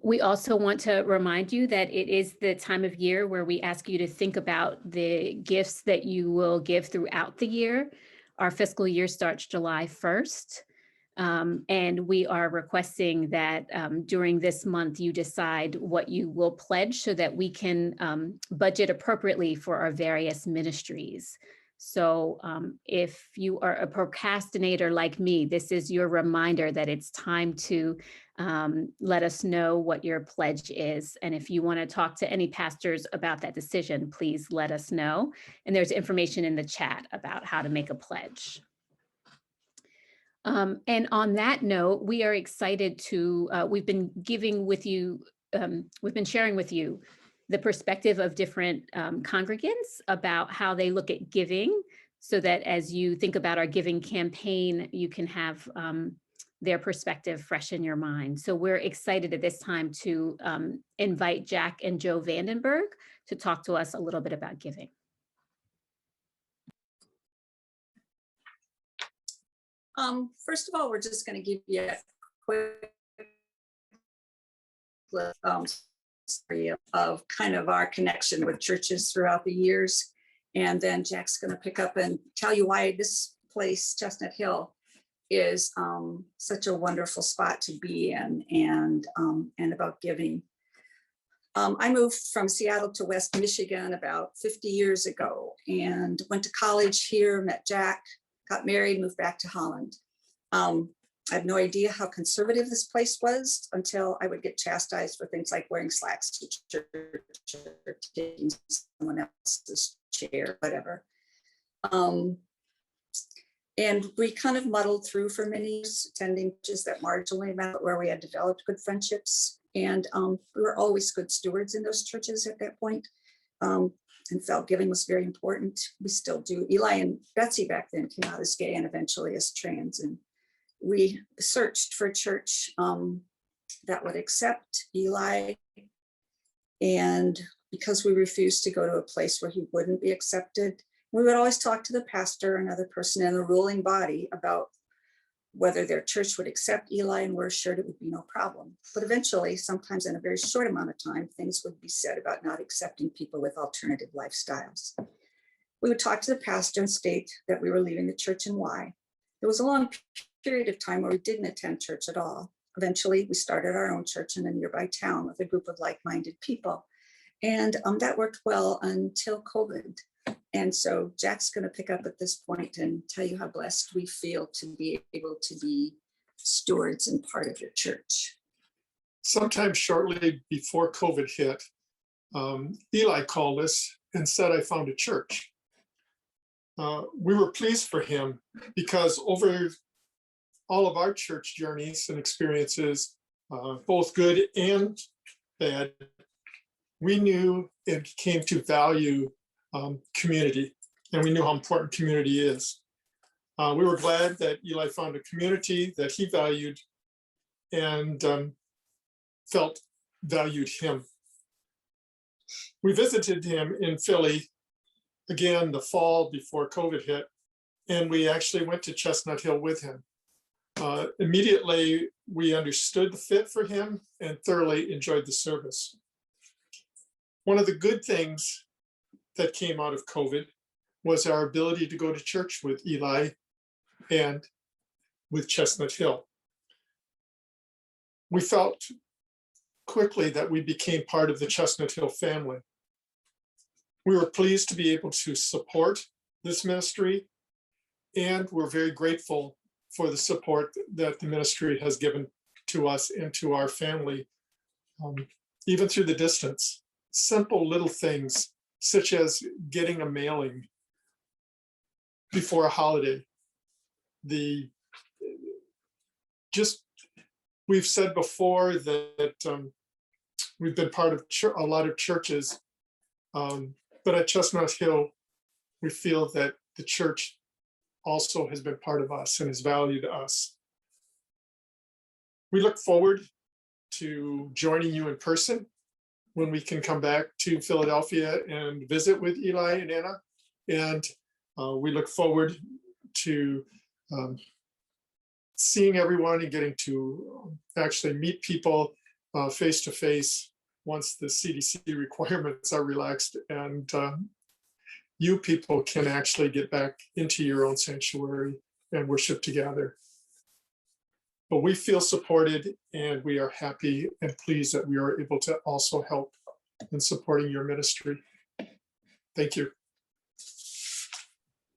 We also want to remind you that it is the time of year where we ask you to think about the gifts that you will give throughout the year. Our fiscal year starts July 1st. And we are requesting that during this month, you decide what you will pledge so that we can budget appropriately for our various ministries. So if you are a procrastinator like me, this is your reminder that it's time to let us know what your pledge is. And if you want to talk to any pastors about that decision, please let us know. And there's information in the chat about how to make a pledge. And on that note, we are excited to, we've been sharing with you the perspective of different congregants about how they look at giving, so that as you think about our giving campaign, you can have their perspective fresh in your mind. So we're excited at this time to invite Jack and Joe Vandenberg to talk to us a little bit about giving. First of all, we're just going to give you a quick story of kind of our connection with churches throughout the years. And then Jack's going to pick up and tell you why this place, Chestnut Hill, is such a wonderful spot to be in, and about giving. I moved from Seattle to West Michigan about 50 years ago and went to college here, met Jack, got married, moved back to Holland. I had no idea how conservative this place was until I would get chastised for things like wearing slacks to church or taking someone else's chair, whatever. And we kind of muddled through for many years, attending churches that marginally met, where we had developed good friendships. And we were always good stewards in those churches at that point, and felt giving was very important. We still do. Eli and Betsy back then came out as gay and eventually as trans. And we searched for a church that would accept Eli. And because we refused to go to a place where he wouldn't be accepted, we would always talk to the pastor, another person in the ruling body, about whether their church would accept Eli, and we're assured it would be no problem. But eventually, sometimes in a very short amount of time, things would be said about not accepting people with alternative lifestyles. We would talk to the pastor and state that we were leaving the church and why. There was a long period of time where we didn't attend church at all. Eventually, we started our own church in a nearby town with a group of like-minded people. And that worked well until COVID. And so Jack's going to pick up at this point and tell you how blessed we feel to be able to be stewards and part of your church. Sometime shortly before COVID hit, Eli called us and said, I found a church. We were pleased for him because over all of our church journeys and experiences, both good and bad, we knew it came to value community, and we knew how important community is. We were glad that Eli found a community that he valued and felt valued him. We visited him in Philly again the fall before COVID hit, and we actually went to Chestnut Hill with him. Immediately, we understood the fit for him and thoroughly enjoyed the service. One of the good things that came out of COVID was our ability to go to church with Eli and with Chestnut Hill. We felt quickly that we became part of the Chestnut Hill family. We were pleased to be able to support this ministry, and we're very grateful for the support that the ministry has given to us and to our family, even through the distance. Simple little things such as getting a mailing before a holiday. We've said before that we've been part of a lot of churches, but at Chestnut Hill, we feel that the church also has been part of us and has valued us. We look forward to joining you in person when we can come back to Philadelphia and visit with Eli and Anna. And we look forward to seeing everyone and getting to actually meet people face to face once the CDC requirements are relaxed, and you people can actually get back into your own sanctuary and worship together. But we feel supported, and we are happy and pleased that we are able to also help in supporting your ministry. Thank you.